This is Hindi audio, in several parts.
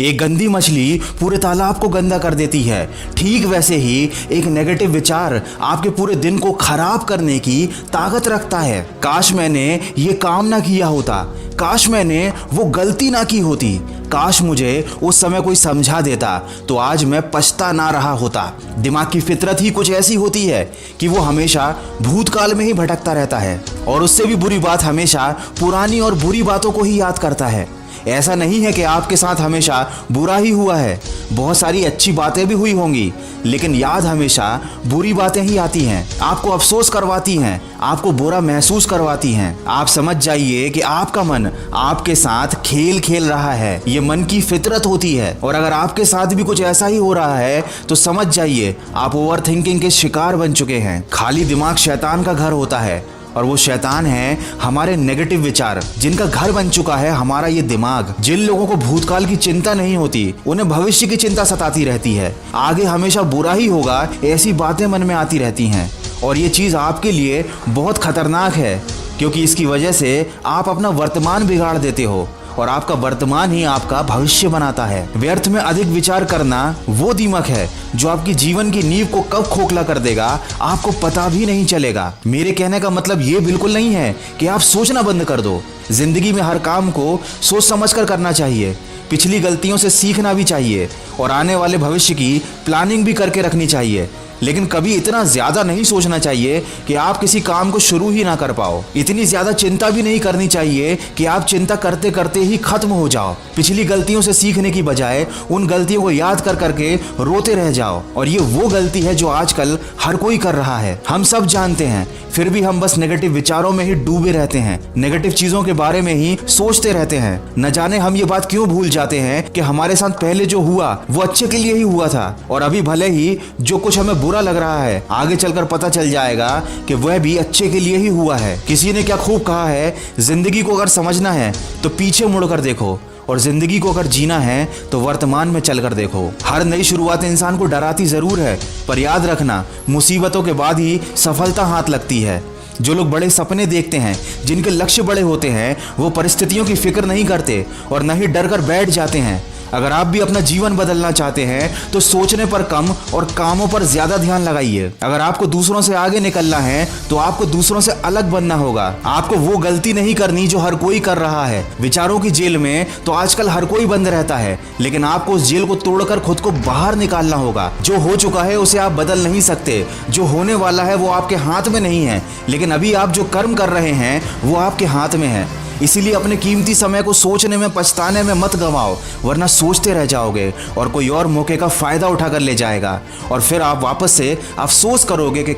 एक गंदी मछली पूरे तालाब को गंदा कर देती है, ठीक वैसे ही एक नेगेटिव विचार आपके पूरे दिन को खराब करने की ताकत रखता है। काश मैंने ये काम ना किया होता, काश मैंने वो गलती ना की होती, काश मुझे उस समय कोई समझा देता तो आज मैं पछता ना रहा होता। दिमाग की फितरत ही कुछ ऐसी होती है कि वो हमेशा भूतकाल में ही भटकता रहता है और उससे भी बुरी बात हमेशा पुरानी और बुरी बातों को ही याद करता है। ऐसा नहीं है कि आपके साथ हमेशा बुरा ही हुआ है, बहुत सारी अच्छी बातें भी हुई होंगी, लेकिन याद हमेशा बुरी बातें ही आती हैं, आपको अफसोस करवाती हैं, आपको बुरा महसूस करवाती हैं। आप समझ जाइए कि आपका मन आपके साथ खेल खेल रहा है, ये मन की फितरत होती है। और अगर आपके साथ भी कुछ ऐसा ही हो रहा है तो समझ जाइए आप ओवर थिंकिंग के शिकार बन चुके हैं। खाली दिमाग शैतान का घर होता है और वो शैतान है हमारे नेगेटिव विचार, जिनका घर बन चुका है हमारा ये दिमाग। जिन लोगों को भूतकाल की चिंता नहीं होती उन्हें भविष्य की चिंता सताती रहती है, आगे हमेशा बुरा ही होगा ऐसी बातें मन में आती रहती हैं। और ये चीज़ आपके लिए बहुत खतरनाक है, क्योंकि इसकी वजह से आप अपना वर्तमान बिगाड़ देते हो और आपका वर्तमान ही आपका भविष्य बनाता है। व्यर्थ में अधिक विचार करना वो दीमक है जो आपकी जीवन की नींव को कब खोखला कर देगा आपको पता भी नहीं चलेगा। मेरे कहने का मतलब ये बिल्कुल नहीं है कि आप सोचना बंद कर दो। जिंदगी में हर काम को सोच समझ कर करना चाहिए, पिछली गलतियों से सीखना भी चाहिए और आने वाले भविष्य की प्लानिंग भी करके रखनी चाहिए। लेकिन कभी इतना ज्यादा नहीं सोचना चाहिए कि आप किसी काम को शुरू ही ना कर पाओ। इतनी ज्यादा चिंता भी नहीं करनी चाहिए कि आप चिंता करते करते ही खत्म हो जाओ। पिछली गलतियों से सीखने की बजाय उन गलतियों को याद कर करके रोते रह जाओ। और ये वो गलती है जो आजकल हर कोई कर रहा है, हम सब जानते हैं, फिर भी हम बस नेगेटिव विचारों में ही डूबे रहते हैं, नेगेटिव चीजों के बारे में ही सोचते रहते हैं। न जाने हम ये बात क्यों भूल जाते हैं कि हमारे साथ पहले जो हुआ वो अच्छे के लिए ही हुआ था, और अभी भले ही जो कुछ हमें बुरा लग रहा है आगे चलकर पता चल जाएगा कि वह भी अच्छे के लिए ही हुआ है। किसी ने क्या खूब कहा है, जिंदगी को अगर समझना है तो पीछे मुड़कर देखो, और जिंदगी को अगर जीना है तो वर्तमान में चलकर देखो। हर नई शुरुआत इंसान को डराती जरूर है, पर याद रखना मुसीबतों के बाद ही सफलता हाथ लगती है। जो लोग बड़े सपने देखते हैं, जिनके लक्ष्य बड़े होते हैं, वो परिस्थितियों की फिक्र नहीं करते और न ही डर कर बैठ जाते हैं। अगर आप भी अपना जीवन बदलना चाहते हैं तो सोचने पर कम और कामों पर ज्यादा ध्यान लगाइए। अगर आपको दूसरों से आगे निकलना है तो आपको दूसरों से अलग बनना होगा। आपको वो गलती नहीं करनी जो हर कोई कर रहा है। विचारों की जेल में तो आजकल हर कोई बंद रहता है, लेकिन आपको उस जेल को तोड़कर खुद को बाहर निकालना होगा। जो हो चुका है उसे आप बदल नहीं सकते, जो होने वाला है वो आपके हाथ में नहीं है, लेकिन अभी आप जो कर्म कर रहे हैं वो आपके हाथ में है। इसीलिए अपने कीमती समय को सोचने में, पछताने में मत गंवाओ, वरना सोचते रह जाओगे और कोई और मौके का फायदा उठाकर ले जाएगा, और फिर आप वापस से अफसोस करोगे कि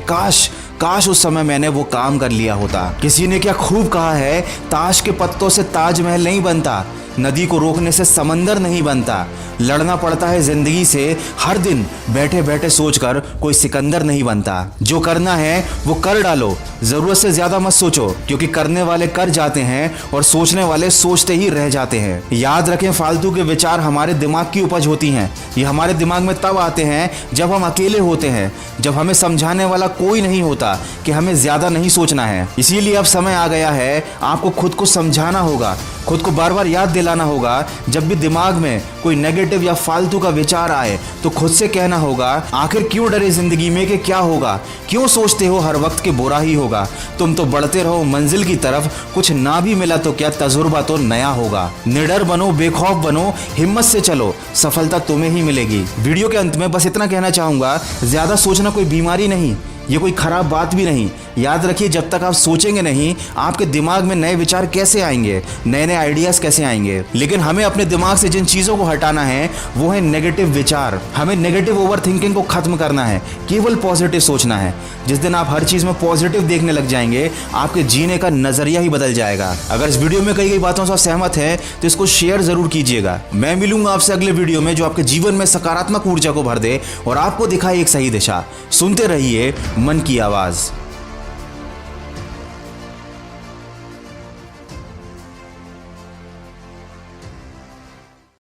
काश उस समय मैंने वो काम कर लिया होता। किसी ने क्या खूब कहा है, ताश के पत्तों से ताजमहल नहीं बनता, नदी को रोकने से समंदर नहीं बनता, लड़ना पड़ता है जिंदगी से हर दिन, बैठे बैठे सोचकर कोई सिकंदर नहीं बनता। जो करना है वो कर डालो, जरूरत से ज्यादा मत सोचो, क्योंकि करने वाले कर जाते हैं और सोचने वाले सोचते ही रह जाते हैं। याद रखें, फालतू के विचार हमारे दिमाग की उपज होती हैं। ये हमारे दिमाग में तब आते हैं जब हम अकेले होते हैं, जब हमें समझाने वाला कोई नहीं होता कि हमें ज्यादा नहीं सोचना है। इसीलिए अब समय आ गया है, आपको खुद को समझाना होगा, खुद को बार बार याद दिलाना होगा। जब भी दिमाग में कोई नेगेटिव या फालतू का विचार आए तो खुद से कहना होगा, आखिर क्यों डरे जिंदगी में कि क्या होगा, क्यों सोचते हो हर वक्त के बुरा ही होगा। तुम तो बढ़ते रहो मंजिल की तरफ, कुछ ना भी मिला तो क्या, तजुर्बा तो नया होगा। निडर बनो, बेखौफ बनो, हिम्मत से चलो, सफलता तुम्हें ही मिलेगी। वीडियो के अंत में बस इतना कहना चाहूंगा, ज्यादा सोचना कोई बीमारी नहीं, ये कोई खराब बात भी नहीं। याद रखिए, जब तक आप सोचेंगे नहीं, आपके दिमाग में नए विचार कैसे आएंगे, नए नए आइडियाज कैसे आएंगे। लेकिन हमें अपने दिमाग से जिन चीजों को हटाना है वो है नेगेटिव विचार। हमें नेगेटिव ओवर थिंकिंग को खत्म करना है, केवल पॉजिटिव सोचना है। जिस दिन आप हर चीज में पॉजिटिव देखने लग जाएंगे, आपके जीने का नजरिया ही बदल जाएगा। अगर इस वीडियो में कई कई बातों से आप सहमत हैं तो इसको शेयर जरूर कीजिएगा। मैं मिलूंगा आपसे अगले वीडियो में जो आपके जीवन में सकारात्मक ऊर्जा को भर दे और आपको दिखाए एक सही दिशा। सुनते रहिए मन की आवाज।